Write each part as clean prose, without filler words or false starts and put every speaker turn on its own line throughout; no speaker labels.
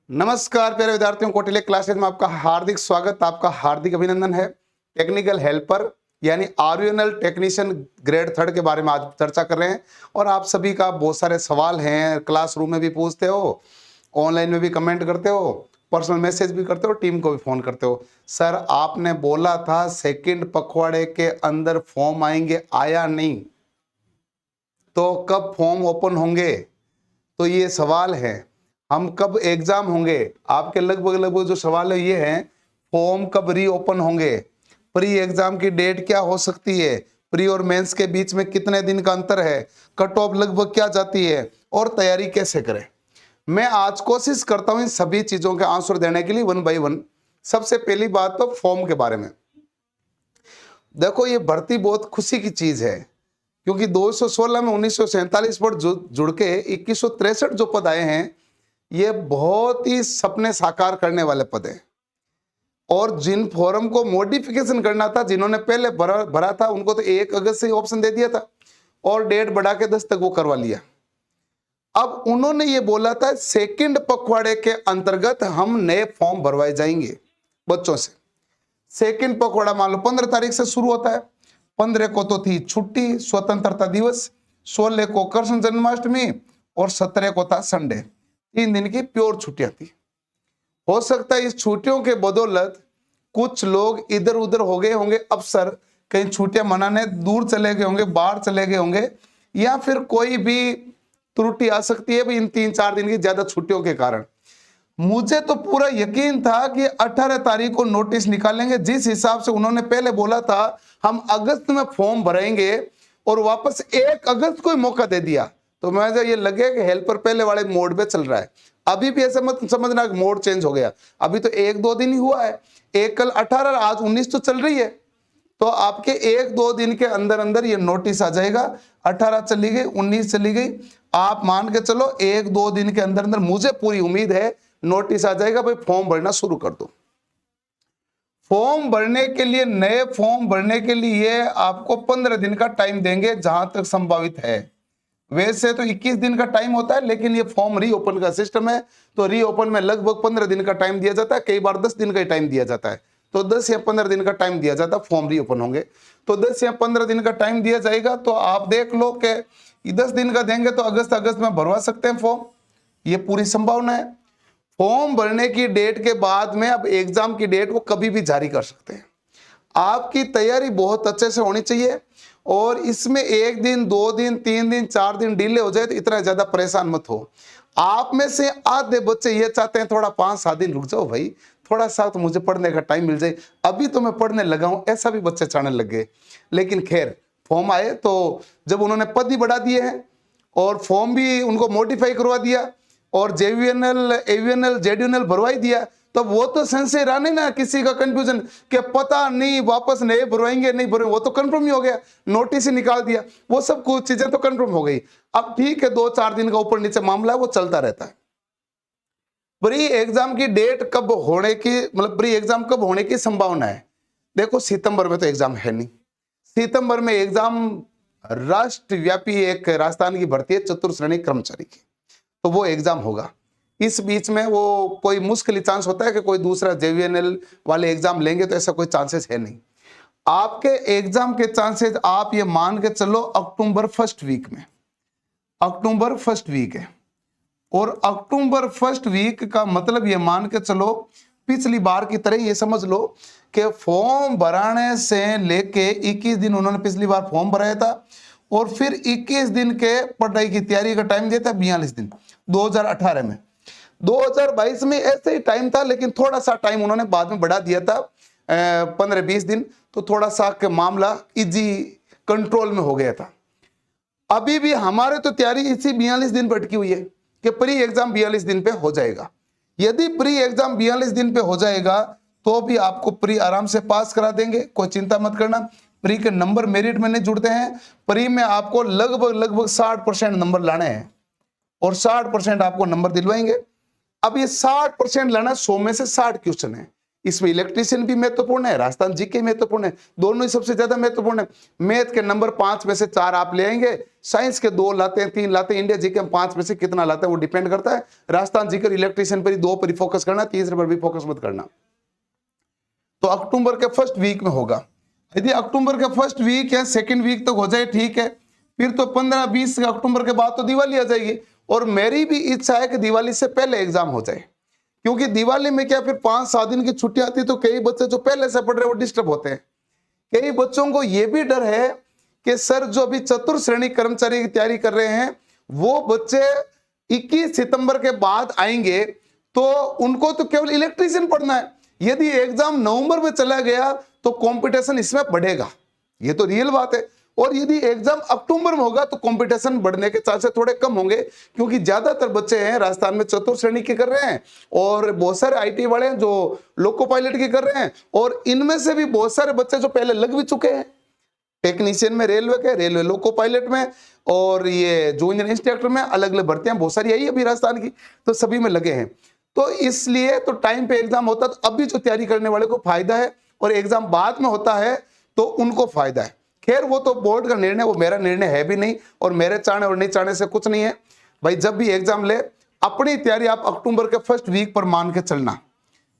नमस्कार प्यारे विद्यार्थियों, कौटिल्य क्लासेज में आपका हार्दिक स्वागत, आपका हार्दिक अभिनंदन है। टेक्निकल हेल्पर यानी आरयूएनएल टेक्नीशियन ग्रेड 3 के बारे में आज चर्चा कर रहे हैं। और आप सभी का बहुत सारे सवाल हैं, क्लासरूम में भी पूछते हो, ऑनलाइन में भी कमेंट करते हो, पर्सनल मैसेज भी करते हो, टीम को भी फोन करते हो। सर आपने बोला था सेकंड पखवाड़े के अंदर फॉर्म आएंगे, आया नहीं, तो कब फॉर्म ओपन होंगे? तो ये सवाल है, हम कब एग्जाम होंगे? आपके लगभग जो सवाल है ये है, फॉर्म कब रीओपन होंगे, प्री एग्जाम की डेट क्या हो सकती है, प्री और मेंस के बीच में कितने दिन का अंतर है, कट ऑफ लगभग क्या जाती है और तैयारी कैसे करें। मैं आज कोशिश करता हूं इन सभी चीजों के आंसर देने के लिए वन बाय वन। सबसे पहली बात तो फॉर्म के बारे में। देखो ये भर्ती बहुत खुशी की चीज है, क्योंकि 216 में 1947 पर जुड़ के 2163 जो पद आए हैं, ये बहुत ही सपने साकार करने वाले पद हैं। और जिन फॉर्म को मॉडिफिकेशन करना था, जिन्होंने पहले भरा था, उनको तो 1 अगस्त से ऑप्शन दे दिया था और डेट बढ़ा के 10 तक वो करवा लिया। अब उन्होंने ये बोला था सेकंड पखवाड़े के अंतर्गत हम नए फॉर्म भरवाए जाएंगे बच्चों से। सेकंड पखवाड़ा मान लो 15 तारीख से शुरू होता है। 15 को तो थी छुट्टी, स्वतंत्रता दिवस, 16 को कृष्ण जन्माष्टमी और 17 को था संडे। 3 दिन की प्योर छुट्टियां थी। हो सकता है इस छुट्टियों के बदौलत कुछ लोग इधर उधर हो गए होंगे अफसर, कहीं छुट्टियां मनाने दूर चले गए होंगे, बाहर चले गए होंगे, या फिर कोई भी त्रुटि आ सकती है इन 3-4 दिन की ज्यादा छुट्टियों के कारण। मुझे तो पूरा यकीन था कि 18 तारीख को नोटिस निकालेंगे। जिस हिसाब से उन्होंने पहले बोला था हम अगस्त में फॉर्म भरेंगे और वापस 1 अगस्त को ही मौका दे दिया, तो मुझे ये लगे कि हेल्पर पहले वाले मोड पे चल रहा है। अभी भी ऐसा मत समझना कि मोड चेंज हो गया, अभी तो 1-2 दिन ही हुआ है। एक कल 18, आज 19 तो चल रही है, तो आपके 1-2 दिन के अंदर अंदर ये नोटिस आ जाएगा। 18 चली गई, 19 चली गई, आप मान के चलो 1-2 दिन के अंदर अंदर मुझे पूरी उम्मीद है नोटिस आ जाएगा, भाई फॉर्म भरना शुरू कर दो। फॉर्म भरने के लिए, नए फॉर्म भरने के लिए आपको 15 दिन का टाइम देंगे जहां तक संभावित है। वैसे तो 21 दिन का टाइम होता है, लेकिन ये फॉर्म रीओपन का सिस्टम है, तो रीओपन में लगभग 15 दिन का टाइम दिया जाता है, कई बार 10 दिन का टाइम दिया जाता है। तो 10 या 15 दिन का टाइम दिया जाता है, फॉर्म रीओपन होंगे तो 10 या 15 दिन का टाइम दिया जाएगा। तो आप देख लो कि 10 दिन का देंगे तो अगस्त में भरवा सकते हैं फॉर्म, ये पूरी संभावना है। फॉर्म भरने की डेट के बाद में अब एग्जाम की डेट वो कभी भी जारी कर सकते हैं। आपकी तैयारी बहुत अच्छे से होनी चाहिए, और इसमें 1 दिन, 2 दिन, 3 दिन, 4 दिन डिले हो जाए तो इतना ज्यादा परेशान मत हो। आप में से आधे बच्चे ये चाहते हैं थोड़ा 5-7 दिन रुक जाओ भाई, थोड़ा सा तो मुझे पढ़ने का टाइम मिल जाए, अभी तो मैं पढ़ने लगा हूं, ऐसा भी बच्चे चाहने लग गए। लेकिन खैर, फॉर्म आए तो जब उन्होंने पद ही बढ़ा दिए हैं और फॉर्म भी उनको मॉडिफाई करवा दिया और जेवीएनएल, एवीएनएल, जेडीएनएल भरवाई दिया, तो वो तो संशय रहा नहीं ना, किसी का कंफ्यूजन कि पता नहीं वापस नए भरवाएंगे नहीं भरवाएंगे, वो तो कंफर्म ही हो गया, नोटिस ही निकाल दिया, वो सब कुछ चीजें तो कंफर्म हो गई। अब ठीक है, 2-4 दिन का ऊपर नीचे मामला है, वो चलता रहता है। प्री एग्जाम की डेट कब होने की, मतलब प्री एग्जाम कब होने की संभावना है? देखो सितंबर में तो एग्जाम है नहीं। सितंबर में एग्जाम राष्ट्रव्यापी एक राजस्थान की भर्ती है चतुर्श्रेणी कर्मचारी की, तो वो एग्जाम होगा। इस बीच में वो कोई मुश्किल ही चांस होता है कि कोई दूसरा जेवीएनएल वाले एग्जाम लेंगे, तो ऐसा कोई चांसेस है नहीं। आपके एग्जाम के चांसेस आप ये मान के चलो अक्टूबर फर्स्ट वीक में, अक्टूबर फर्स्ट वीक है, और अक्टूबर फर्स्ट वीक का मतलब ये मान के चलो पिछली बार की तरह ये समझ लो कि फॉर्म भराने से लेके 21 दिन उन्होंने पिछली बार फॉर्म भराया था, और फिर 21 दिन के पढ़ाई की तैयारी का टाइम दिया था 42 दिन 2018 में। 2022 में ऐसे ही टाइम था, लेकिन थोड़ा सा टाइम उन्होंने बाद में बढ़ा दिया था 15-20 दिन, तो थोड़ा सा के मामला इजी कंट्रोल में हो गया था। अभी भी हमारे तो तैयारी इसी 42 दिन पर अटकी हुई है कि प्री एग्जाम 42 दिन पे हो जाएगा। यदि प्री एग्जाम 42 दिन पे हो जाएगा तो भी आपको प्री आराम से पास करा देंगे, कोई चिंता मत करना। प्री के नंबर मेरिट में नहीं जुड़ते हैं, प्री में आपको लगभग 60% नंबर लाने हैं और 60% आपको नंबर दिलवाएंगे। अब ये 60% लाना 100 में से 60 क्वेश्चन है, इसमें इलेक्ट्रीशियन भी महत्वपूर्ण है, राजस्थान जीके महत्वपूर्ण है, दोनों ही सबसे ज्यादा महत्वपूर्ण है। मैथ के नंबर 5 में से 4 आप ले आएंगे, साइंस के 2 लाते हैं, 3 लाते हैं, इंडिया जीके में 5 में से कितना लाते हैं वो डिपेंड करता है। राजस्थान जीके इलेक्ट्रीशियन पर ही 2 पर ही फोकस करना, तीसरे पर भी फोकस मत करना। तो अक्टूबर के फर्स्ट वीक में होगा। यदि अक्टूबर के फर्स्ट वीक या सेकेंड वीक तक हो जाए ठीक है, फिर तो 15-20 अक्टूबर के बाद तो दिवाली आ जाएगी। और मेरी भी इच्छा है कि दिवाली से पहले एग्जाम हो जाए, क्योंकि दिवाली में क्या फिर 5-7 दिन की छुट्टी आती है, तो कई बच्चे जो पहले से पढ़ रहे हैं वो डिस्टर्ब होते हैं। कई बच्चों को यह भी डर है कि सर जो अभी चतुर्थ श्रेणी कर्मचारी की तैयारी कर रहे हैं वो बच्चे 21 सितंबर के बाद आएंगे, तो उनको तो केवल इलेक्ट्रीशियन पढ़ना है। यदि एग्जाम नवंबर में चला गया तो कंपटीशन इसमें बढ़ेगा, ये तो रियल बात है। और यदि एग्जाम अक्टूबर में होगा तो कंपटीशन बढ़ने के चांसेस थोड़े कम होंगे, क्योंकि ज्यादातर बच्चे हैं राजस्थान में चतुर्थ श्रेणी की कर रहे हैं, और बहुत सारे आईटी वाले हैं जो लोको पायलट की कर रहे हैं, और इनमें से भी बहुत सारे बच्चे जो पहले लग भी चुके हैं टेक्नीशियन में, रेलवे के, रेलवे लोको पायलट में, और ये जूनियर इंस्ट्रक्टर में, अलग अलग भर्तियां बहुत सारी आई अभी राजस्थान की, तो सभी में लगे हैं। तो इसलिए तो टाइम पे एग्जाम होता तो अभी जो तैयारी करने वाले को फायदा है, और एग्जाम बाद में होता है तो उनको फायदा है। खैर वो तो बोर्ड का निर्णय, वो मेरा निर्णय है भी नहीं, और मेरे चाहने और नहीं चाहने से कुछ नहीं है भाई। जब भी एग्जाम ले अपनी तैयारी आप अक्टूबर के फर्स्ट वीक पर मान के चलना,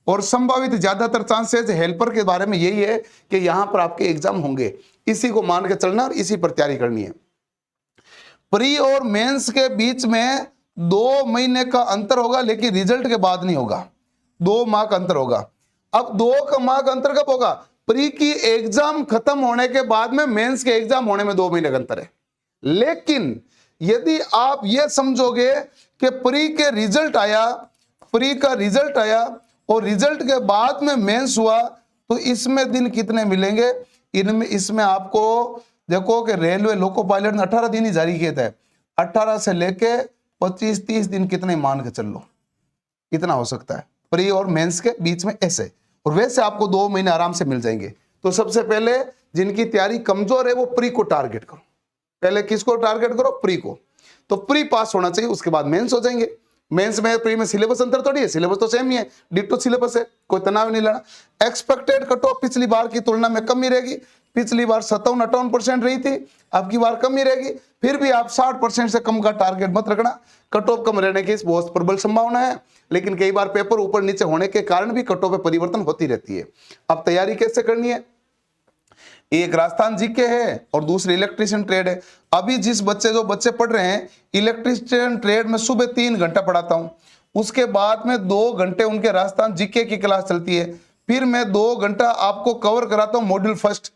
और संभावित ज्यादातर चांसेस हेल्पर के बारे में यही है कि यहां पर आपके एग्जाम होंगे, इसी को मान के चलना और इसी पर तैयारी करनी है। प्री और मेंस के बीच में 2 महीने का अंतर होगा, लेकिन रिजल्ट के बाद नहीं होगा, 2 माह का अंतर होगा। अब 2 माह का अंतर कब होगा? प्री की एग्जाम खत्म होने के बाद में मेंस के एग्जाम होने में 2 महीने का अंतर है। लेकिन यदि आप यह समझोगे कि प्री के रिजल्ट आया, प्री का रिजल्ट आया और रिजल्ट के बाद में मेंस हुआ, तो इसमें दिन कितने मिलेंगे? इसमें आपको देखो कि रेलवे लोको पायलट ने 18 दिन ही जारी किए थे, 18 से लेके 25-30 दिन कितने मान के चल लो, इतना हो सकता है प्री और मेंस के बीच में ऐसे। और वैसे आपको 2 महीने आराम से मिल जाएंगे। तो सबसे पहले जिनकी तैयारी कमजोर है वो प्री को टारगेट करो। पहले किसको टारगेट करो? प्री को। तो प्री पास होना चाहिए, उसके बाद मेंस हो जाएंगे। मेंस में प्री में सिलेबस अंतर थोड़ी है, सिलेबस तो सेम ही है, डिट्टो सिलेबस है, कोई तनाव नहीं लेना। एक्सपेक्टेड कट ऑफ पिछली बार की तुलना में कम ही रहेगी। पिछली बार 57-58% रही थी, अब की बार कम ही रहेगी। फिर भी आप 60% से कम का टारगेट मत रखना। कट ऑफ कम रहने की बहुत प्रबल संभावना है, लेकिन कई बार पेपर ऊपर नीचे होने के कारण भी कट ऑफ में परिवर्तन होती रहती है। अब तैयारी कैसे करनी है? एक राजस्थान जीके है और दूसरी इलेक्ट्रीशियन ट्रेड है। अभी जो बच्चे पढ़ रहे हैं इलेक्ट्रीशियन ट्रेड में सुबह 3 घंटा पढ़ाता हूं, उसके बाद में 2 घंटे उनके राजस्थान जीके की क्लास चलती है, फिर मैं 2 घंटा आपको कवर कराता हूं मॉड्यूल फर्स्ट,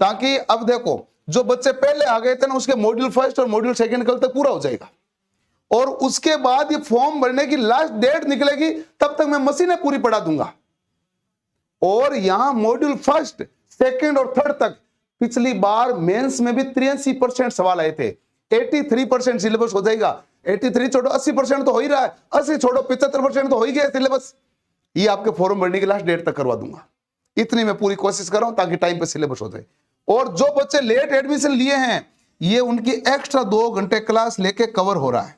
ताकि अब देखो जो बच्चे पहले आ गए थे ना उसके मॉड्यूल फर्स्ट और मॉड्यूल सेकंड कल तक पूरा हो जाएगा। और उसके बाद ये फॉर्म भरने की लास्ट डेट निकलेगी, तब तक मैं मशीनें पूरी पढ़ा दूंगा। और यहां मॉड्यूल फर्स्ट, सेकंड और थर्ड तक पिछली बार मेंस में भी 83% सवाल आए थे, 83% सिलेबस हो जाएगा। 83 छोड़ो 80% तो हो ही रहा है, 80 छोड़ो 75% तो हो ही गया सिलेबस। ये आपके फॉर्म भरने की लास्ट डेट तक करवा दूंगा, इतनी मैं पूरी कोशिश कर रहा हूं ताकि टाइम पे सिलेबस हो जाए। और जो बच्चे लेट एडमिशन लिए हैं ये उनकी एक्स्ट्रा 2 घंटे क्लास लेके कवर हो रहा है।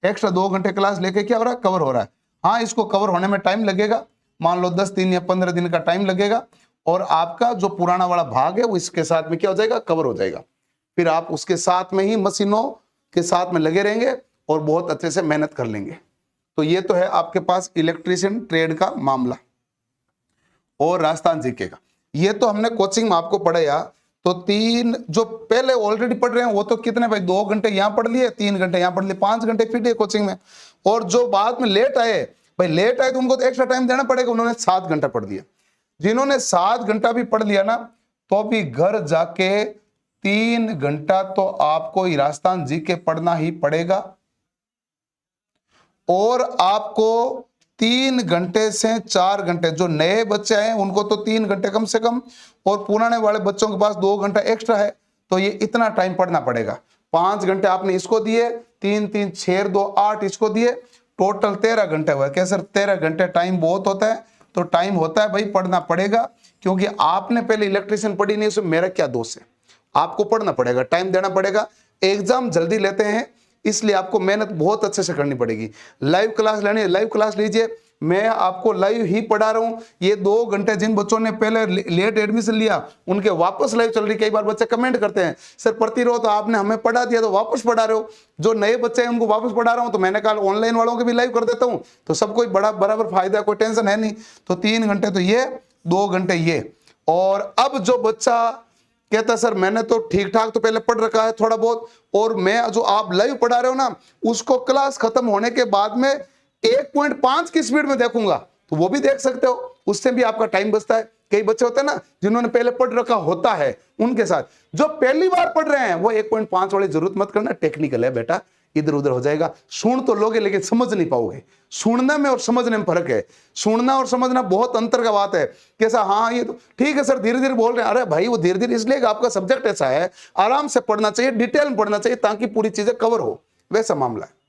एक्स्ट्रा 2 घंटे क्लास लेके क्या हो रहा है? कवर हो रहा है। हाँ, इसको कवर होने में टाइम लगेगा, मान लो 10 दिन या 15 दिन का टाइम लगेगा, और आपका जो पुराना वाला भाग है वो इसके साथ में क्या हो जाएगा? कवर हो जाएगा। फिर आप उसके साथ में ही मशीनों के साथ में लगे रहेंगे और बहुत अच्छे से मेहनत कर लेंगे। तो ये तो है आपके पास इलेक्ट्रीशियन ट्रेड का मामला और राजस्थान जीके का। ये तो हमने कोचिंग में आपको पढ़ाया। तो 3 जो पहले ऑलरेडी पढ़ रहे हैं वो तो कितने भाई 2 घंटे यहां पढ़ लिए, 3 घंटे यहां पढ़ लिए, 5 घंटे फिर दिए कोचिंग में। और जो बाद में लेट आए भाई, लेट आए तो उनको तो एक्स्ट्रा टाइम देना पड़ेगा, उन्होंने 7 घंटा पढ़ दिया। जिन्होंने 7 घंटा भी पढ़ लिया ना, तो भी घर जाके 3 घंटा तो आपको राजस्थान जीके पढ़ना ही पड़ेगा। और आपको 3 घंटे से 4 घंटे, जो नए बच्चे हैं उनको तो 3 घंटे कम से कम, और पुराने वाले बच्चों के पास 2 घंटा एक्स्ट्रा है, तो ये इतना टाइम पढ़ना पड़ेगा। 5 घंटे आपने इसको दिए, 3 6 2 8 इसको दिए, टोटल 13 घंटे हुआ। क्या सर 13 घंटे टाइम बहुत होता है? तो टाइम होता है भाई, पढ़ना पड़ेगा, क्योंकि आपने पहले इलेक्ट्रीशियन पढ़ी नहीं, उसमें मेरा क्या दोष है? आपको पढ़ना पड़ेगा, टाइम देना पड़ेगा। एग्जाम जल्दी लेते हैं, इसलिए आपको मेहनत बहुत अच्छे से करनी पड़ेगी। लाइव क्लास लेनी है, लाइव क्लास लीजिए, मैं आपको लाइव ही पढ़ा रहा हूं। ये 2 घंटे जिन बच्चों ने पहले लेट एडमिशन लिया उनके वापस लाइव चल रही। कई बार बच्चे कमेंट करते हैं सर प्रतिरोध तो आपने हमें पढ़ा दिया तो वापस पढ़ा रहे हो। जो नए बच्चे हैं उनको वापस पढ़ा रहा हूं। तो मैंने कहा ऑनलाइन वालों के भी लाइव कर देता हूं, तो सबको बराबर फायदा, कोई टेंशन है नहीं। तो 3 घंटे तो ये, 2 घंटे ये। और अब जो बच्चा कहता सर मैंने तो ठीक ठाक तो पहले पढ़ रखा है थोड़ा बहुत, और मैं जो आप लाइव पढ़ा रहे हो ना उसको क्लास खत्म होने के बाद में 1.5 की स्पीड में देखूंगा, तो वो भी देख सकते हो। उससे भी आपका टाइम बचता है। कई बच्चे होते हैं ना जिन्होंने पहले पढ़ रखा होता है, उनके साथ जो पहली बार पढ़ रहे हैं वो 1.5 वाली जरूरत मत करना। टेक्निकल है बेटा, इधर उधर हो जाएगा। सुन तो लोगे लेकिन समझ नहीं पाओगे। सुनने में और समझने में फर्क है। सुनना और समझना बहुत अंतर का बात है। कैसा, हाँ ये तो ठीक है सर धीरे धीरे बोल रहे हैं। अरे भाई वो धीरे धीरे इसलिए आपका सब्जेक्ट ऐसा है, आराम से पढ़ना चाहिए, डिटेल में पढ़ना चाहिए ताकि पूरी चीजें कवर हो, वैसा मामला है।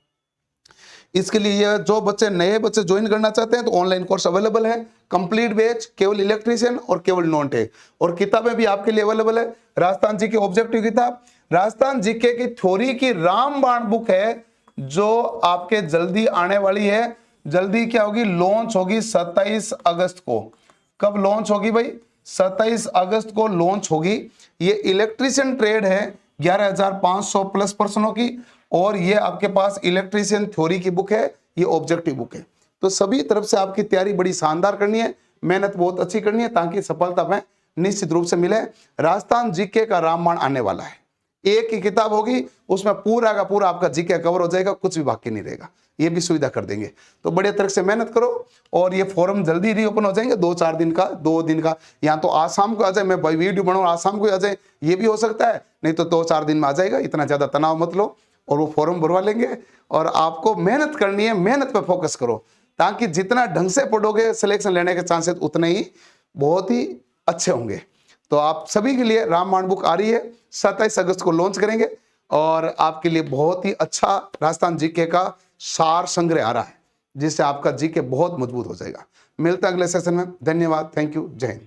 इसके लिए जो बच्चे नए बच्चे ज्वाइन करना चाहते हैं तो ऑनलाइन कोर्स अवेलेबल है, कंप्लीट बैच, केवल इलेक्ट्रीशियन और केवल नॉन टेक। और किताबें भी आपके लिए अवेलेबल है। राजस्थान जी के ऑब्जेक्टिव किताब, राजस्थान जीके की थ्योरी की रामबाण बुक है जो आपके जल्दी आने वाली है। जल्दी क्या होगी, लॉन्च होगी 27 अगस्त को। कब लॉन्च होगी भाई, 27 अगस्त को लॉन्च होगी। ये इलेक्ट्रीशियन ट्रेड है 11,500 प्लस पर्सनों की, और ये आपके पास इलेक्ट्रीशियन थ्योरी की बुक है, ये ऑब्जेक्टिव बुक है। तो सभी तरफ से आपकी तैयारी बड़ी शानदार करनी है, मेहनत बहुत अच्छी करनी है ताकि सफलता में निश्चित रूप से मिले। राजस्थान जीके का रामबाण आने वाला है। एक ही किताब होगी, उसमें पूरा का पूरा आपका जीके कवर हो जाएगा, कुछ भी बाकी नहीं रहेगा। ये भी सुविधा कर देंगे। तो बड़े तरह से मेहनत करो। और ये फॉर्म जल्दी रीओपन हो जाएंगे, 2-4 दिन का, 2 दिन का, या तो आज शाम को आ जाए, मैं वीडियो बनाऊं आज शाम को आ जाए, ये भी हो सकता है, नहीं तो 2-4 दिन में आ जाएगा। इतना ज्यादा तनाव मत लो, और वो फॉर्म भरवा लेंगे। और आपको मेहनत करनी है, मेहनत पे फोकस करो, ताकि जितना ढंग से पढ़ोगे सिलेक्शन लेने के चांसेस उतने ही बहुत ही अच्छे होंगे। तो आप सभी के लिए रामबाण बुक आ रही है, 27 अगस्त को लॉन्च करेंगे, और आपके लिए बहुत ही अच्छा राजस्थान जीके का सार संग्रह आ रहा है, जिससे आपका जीके बहुत मजबूत हो जाएगा। मिलता है अगले सेशन में। धन्यवाद, थैंक यू, जय हिंद।